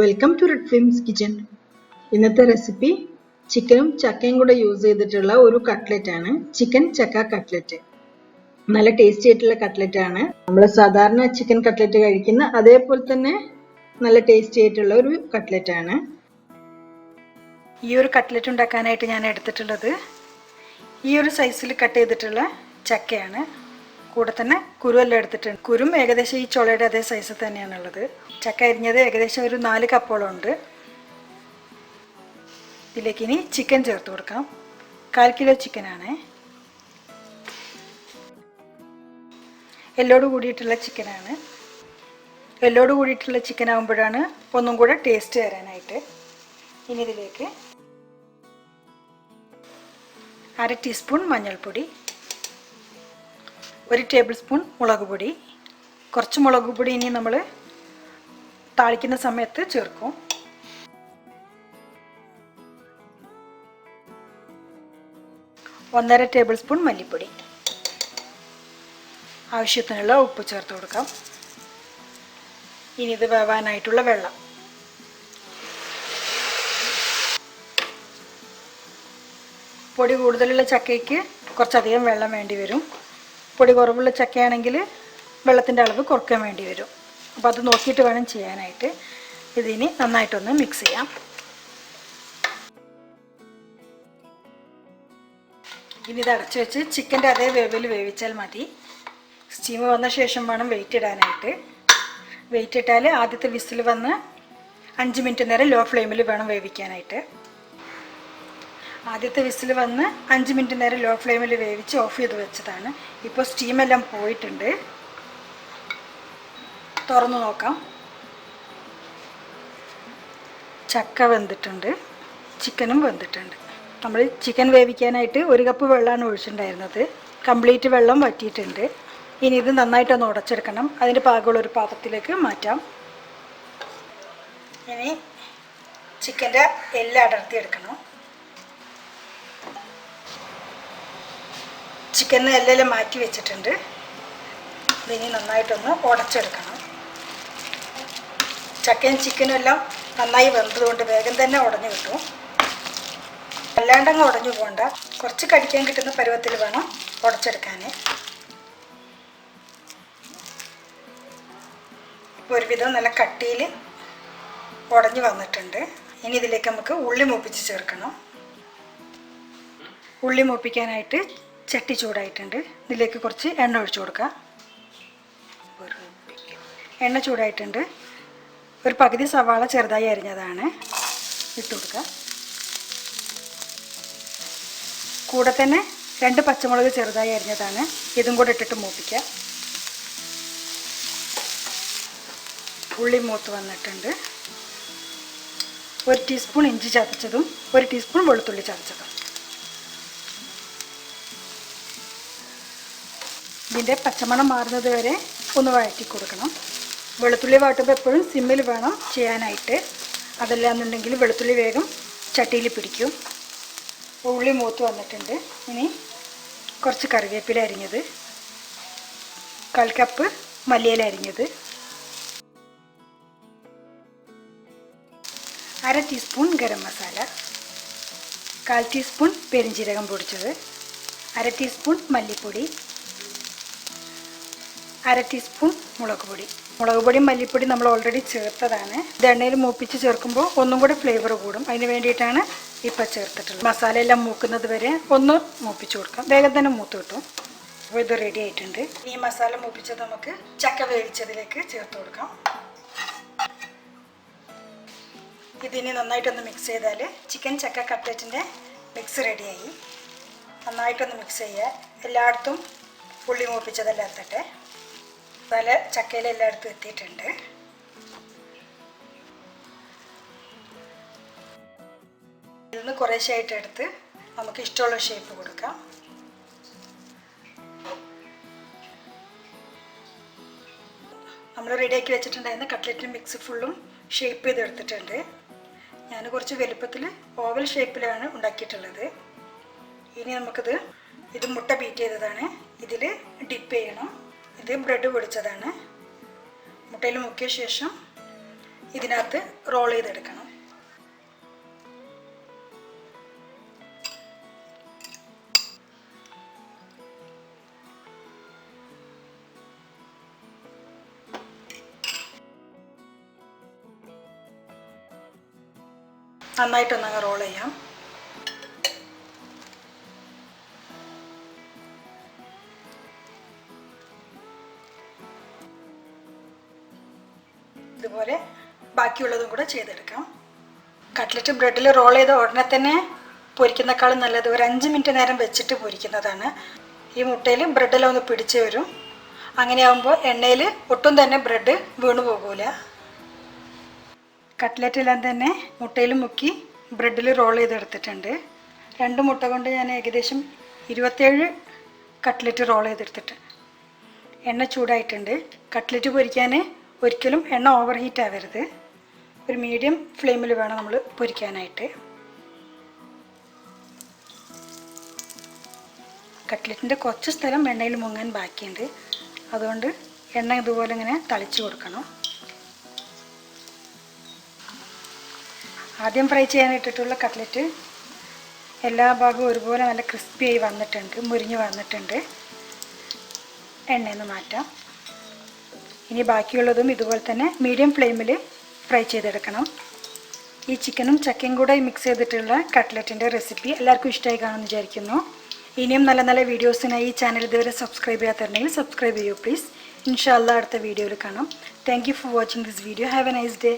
Welcome to Red Films kitchen. ഇന്നത്തെ recipe ചിക്കനും ചക്കയും കൂടെ യൂസ് ചെയ്തിട്ടുള്ള ഒരു കട്ട്ലറ്റ് ആണ്. ചിക്കൻ ചക്ക കട്ട്ലറ്റ്. നല്ല ടേസ്റ്റി ആയിട്ടുള്ള കട്ട്ലറ്റ് ആണ്. നമ്മൾ സാധാരണ ചിക്കൻ കട്ട്ലറ്റ് കഴിക്കുന്ന അതേപോലെ തന്നെ നല്ല ടേസ്റ്റി ആയിട്ടുള്ള ഒരു കട്ട്ലറ്റ് ആണ്. ഈ ഒരു കട്ട്ലറ്റ് ഉണ്ടാക്കാനായിട്ട് ഞാൻ എടുത്തിട്ടുള്ളത് ഈ ഒരു സൈസിൽ കട്ട് ചെയ്തിട്ടുള്ള ചക്കയാണ്. കൂടെ തന്നെ കുരുവെല്ലാം എടുത്തിട്ടുണ്ട്. കുരും ഏകദേശം ഈ ചുളയുടെ അതേ സൈസിൽ തന്നെയാണുള്ളത്. ചക്ക അരിഞ്ഞത് ഏകദേശം ഒരു 4 കപ്പോളം ഉണ്ട്. ഇതിലേക്ക് ഇനി ചിക്കൻ ചേർത്ത് കൊടുക്കാം. 1/4 കിലോ ചിക്കനാണ്. എല്ലോട് കൂടിയിട്ടുള്ള ചിക്കനാണ്. എല്ലോട് കൂടിയിട്ടുള്ള ചിക്കൻ ആകുമ്പോഴാണ് ഒന്നും കൂടെ ടേസ്റ്റ് വരാനായിട്ട്. ഇനി ഇതിലേക്ക് 1/2 ടീസ്പൂൺ മഞ്ഞൾപ്പൊടി, 1 ടേബിൾ സ്പൂൺ മുളക് പൊടി. കുറച്ച് മുളക് പൊടി ഇനി നമ്മൾ താളിക്കുന്ന സമയത്ത് ചേർക്കും. 1/2 ടേബിൾ സ്പൂൺ മല്ലിപ്പൊടി. ആവശ്യത്തിനുള്ള ഉപ്പ് ചേർത്ത് കൊടുക്കാം. ഇനി ഇത് വേവാനായിട്ടുള്ള വെള്ളം. പൊടി കൂടുതലുള്ള ചക്കയ്ക്ക് കുറച്ചധികം വെള്ളം വേണ്ടി വരും. പൊടി കുറവുള്ള ചക്കയാണെങ്കിൽ വെള്ളത്തിൻ്റെ അളവ് കുറയ്ക്കാൻ വേണ്ടി വരും. അപ്പോൾ അത് നോക്കിയിട്ട് വേണം ചെയ്യാനായിട്ട്. ഇതിനി നന്നായിട്ടൊന്ന് മിക്സ് ചെയ്യാം. ഇനി ഇത് അടച്ചു വെച്ച് ചിക്കൻ്റെ അതേ വേവിൽ വേവിച്ചാൽ മതി. സ്റ്റീം വന്ന ശേഷം വേണം വെയിറ്റ് ഇടാനായിട്ട്. വെയിറ്റ് ഇട്ടാൽ ആദ്യത്തെ വിസിൽ വന്ന് 5 മിനിറ്റ് നേരം ലോ ഫ്ലെയിമിൽ വേണം വേവിക്കാനായിട്ട്. ആദ്യത്തെ വിസിൽ വന്ന് 5 മിനിറ്റ് നേരം ലോ ഫ്ലെയിമിൽ വേവിച്ച് ഓഫ് ചെയ്ത് വെച്ചതാണ്. ഇപ്പോൾ സ്റ്റീമെല്ലാം പോയിട്ടുണ്ട്. തുറന്നു നോക്കാം. ചക്ക വെന്തിട്ടുണ്ട്, ചിക്കനും വെന്തിട്ടുണ്ട്. നമ്മൾ ചിക്കൻ വേവിക്കാനായിട്ട് 1 കപ്പ് വെള്ളമാണ് ഒഴിച്ചിട്ടുണ്ടായിരുന്നത്. കംപ്ലീറ്റ് വെള്ളം വറ്റിയിട്ടുണ്ട്. ഇനി ഇത് നന്നായിട്ടൊന്ന് ഉടച്ചെടുക്കണം. അതിൻ്റെ പാകമുള്ളൊരു പാത്രത്തിലേക്ക് മാറ്റാം. ഇനി ചിക്കൻ്റെ എല്ലാം അടർത്തിയെടുക്കണം. ചിക്കന് എല്ലാം മാറ്റി വെച്ചിട്ടുണ്ട്. ഇതിനി നന്നായിട്ടൊന്ന് ഉടച്ചെടുക്കണം. ചക്കയും ചിക്കനും എല്ലാം നന്നായി വെന്തതുകൊണ്ട് വേഗം തന്നെ ഉടഞ്ഞു കിട്ടും. അല്ലാണ്ടങ്ങ് ഉടഞ്ഞു പോകണ്ട. കുറച്ച് കടിക്കാൻ കിട്ടുന്ന പരുവത്തിൽ വേണം ഉടച്ചെടുക്കാൻ. ഒരുവിധം നല്ല കട്ടിയിൽ ഉടഞ്ഞു വന്നിട്ടുണ്ട്. ഇനി ഇതിലേക്ക് നമുക്ക് ഉള്ളി മൂപ്പിച്ച് ചേർക്കണം. ഉള്ളി മൂപ്പിക്കാനായിട്ട് ചട്ടി ചൂടായിട്ടുണ്ട്. ഇതിലേക്ക് കുറച്ച് എണ്ണ ഒഴിച്ചു കൊടുക്കാം. എണ്ണ ചൂടായിട്ടുണ്ട്. ഒരു പകുതി സവാള ചെറുതായി അരിഞ്ഞതാണ് ഇട്ട് കൊടുക്കുക. കൂടെ തന്നെ 2 പച്ചമുളക് ചെറുതായി അരിഞ്ഞതാണ്. ഇതും കൂടെ ഇട്ടിട്ട് മൂപ്പിക്കുക. ഉള്ളി മൂത്ത് വന്നിട്ടുണ്ട്. 1 ടീസ്പൂൺ ഇഞ്ചി ചതച്ചതും 1 ടീസ്പൂൺ വെളുത്തുള്ളി ചതച്ചതും. ഇതിൻ്റെ പച്ചമണം മാറുന്നത് വരെ ഒന്ന് വഴറ്റി കൊടുക്കണം. വെളുത്തുള്ളി വാട്ടുമ്പോൾ എപ്പോഴും സിമ്മിൽ വേണം ചെയ്യാനായിട്ട്. അതല്ലാന്നുണ്ടെങ്കിൽ വെളുത്തുള്ളി വേഗം ചട്ടിയിൽ പിടിക്കും. ഉള്ളി മൂത്ത് വന്നിട്ടുണ്ട്. ഇനി കുറച്ച് കറിവേപ്പില അരിഞ്ഞത്, 1/4 കപ്പ് മല്ലിയില അരിഞ്ഞത്, 1/2 ടീസ്പൂൺ ഗരം മസാല, 1/4 ടീസ്പൂൺ പെരിഞ്ജീരകം പൊടിച്ചത്, 1/2 ടീസ്പൂൺ മല്ലിപ്പൊടി, 1/2 ടീസ്പൂൺ മുളക് പൊടി. മുളക് പൊടിയും മല്ലിപ്പൊടി നമ്മൾ ഓൾറെഡി ചേർത്തതാണ്. ഇത് എണ്ണയിൽ മൂപ്പിച്ച് ചേർക്കുമ്പോൾ ഒന്നും കൂടെ ഫ്ലേവർ കൂടും. അതിന് വേണ്ടിയിട്ടാണ് ഇപ്പോൾ ചേർത്തിട്ടുള്ളത്. മസാല എല്ലാം മൂക്കുന്നത് വരെ ഒന്ന് മൂപ്പിച്ച് കൊടുക്കാം. വേഗം തന്നെ മൂത്ത് കിട്ടും. അപ്പോൾ ഇത് റെഡി ആയിട്ടുണ്ട്. ഈ മസാല മൂപ്പിച്ചത് നമുക്ക് ചക്ക വേവിച്ചതിലേക്ക് ചേർത്ത് കൊടുക്കാം. ഇതിനി നന്നായിട്ടൊന്ന് മിക്സ് ചെയ്താൽ ചിക്കൻ ചക്ക കട്ട്ലറ്റിൻ്റെ മിക്സ് റെഡിയായി. നന്നായിട്ടൊന്ന് മിക്സ് ചെയ്യുക. എല്ലായിടത്തും ഉള്ളി മൂപ്പിച്ചതെല്ലാം എത്തട്ടെ. നല്ല ചക്കയിലെല്ലായിടത്തും എത്തിയിട്ടുണ്ട്. ഇതിൽ നിന്ന് കുറേശ്ശായിട്ട് എടുത്ത് നമുക്ക് ഇഷ്ടമുള്ള ഷേപ്പ് കൊടുക്കാം. നമ്മൾ റെഡിയാക്കി വെച്ചിട്ടുണ്ടായിരുന്ന കട്ട്ലറ്റ് മിക്സ് ഫുള്ളും ഷേപ്പ് ചെയ്തെടുത്തിട്ടുണ്ട്. ഞാൻ കുറച്ച് വലുപ്പത്തിൽ ഓവൽ ഷേപ്പിലാണ് ഉണ്ടാക്കിയിട്ടുള്ളത്. ഇനി നമുക്കിത് മുട്ട ബീറ്റ് ചെയ്തതാണ്. ഇതിൽ ഡിപ്പ് ചെയ്യണം. ഇത് ബ്രെഡ് പൊടിച്ചതാണ്. മുട്ടയിൽ മുക്കിയ ശേഷം ഇതിനകത്ത് റോൾ ചെയ്തെടുക്കണം. നന്നായിട്ടൊന്നങ്ങ് റോൾ ചെയ്യാം. ഇതുപോലെ ബാക്കിയുള്ളതും കൂടെ ചെയ്തെടുക്കാം. കട്ട്ലറ്റ് ബ്രെഡിൽ റോൾ ചെയ്ത ഉടനെ തന്നെ പൊരിക്കുന്നേക്കാളും നല്ലത് ഒരു 5 മിനിറ്റ് നേരം വെച്ചിട്ട് പൊരിക്കുന്നതാണ്. ഈ മുട്ടയിൽ ബ്രെഡെല്ലാം ഒന്ന് പിടിച്ച് വരും. അങ്ങനെയാകുമ്പോൾ എണ്ണയിൽ ഒട്ടും തന്നെ ബ്രെഡ് വീണു പോകൂല. കട്ട്ലറ്റെല്ലാം തന്നെ മുട്ടയിൽ മുക്കി ബ്രെഡിൽ റോൾ ചെയ്തെടുത്തിട്ടുണ്ട്. 2 മുട്ട കൊണ്ട് ഞാൻ ഏകദേശം 27 കട്ട്ലറ്റ് റോൾ ചെയ്തെടുത്തിട്ട്. എണ്ണ ചൂടായിട്ടുണ്ട്. കട്ട്ലറ്റ് പൊരിക്കാൻ ഒരിക്കലും എണ്ണ ഓവർ ഹീറ്റ് ആവരുത്. ഒരു മീഡിയം ഫ്ലെയിമിൽ വേണം നമ്മൾ പൊരിക്കാനായിട്ട്. കട്ട്ലറ്റിൻ്റെ കുറച്ച് സ്ഥലം എണ്ണയിൽ മുങ്ങാൻ ബാക്കിയുണ്ട്. അതുകൊണ്ട് എണ്ണ ഇതുപോലെ ഇങ്ങനെ തളിച്ച് കൊടുക്കണം. ആദ്യം ഫ്രൈ ചെയ്യാനിട്ടിട്ടുള്ള കട്ട്ലറ്റ് എല്ലാ ഭാഗവും ഒരുപോലെ നല്ല ക്രിസ്പിയായി വന്നിട്ടുണ്ട്, മുരിഞ്ഞ് വന്നിട്ടുണ്ട്. എണ്ണയിൽ നിന്ന് മാറ്റാം. ഇനി ബാക്കിയുള്ളതും ഇതുപോലെ തന്നെ മീഡിയം ഫ്ലെയിമിൽ ഫ്രൈ ചെയ്തെടുക്കണം. ഈ ചിക്കനും ചക്കയും കൂടെ മിക്സ് ചെയ്തിട്ടുള്ള കട്ട്ലറ്റിൻ്റെ റെസിപ്പി എല്ലാവർക്കും ഇഷ്ടമായി കാണുമെന്ന് വിചാരിക്കുന്നു. ഇനിയും നല്ല നല്ല വീഡിയോസിനായി ഈ ചാനൽ ഇതുവരെ സബ്സ്ക്രൈബ് ചെയ്യാത്തുണ്ടെങ്കിൽ സബ്സ്ക്രൈബ് ചെയ്യൂ പ്ലീസ്. ഇൻഷാ അല്ലാഹ് അടുത്ത വീഡിയോയിൽ കാണാം. Thank you for watching this video. Have A nice day.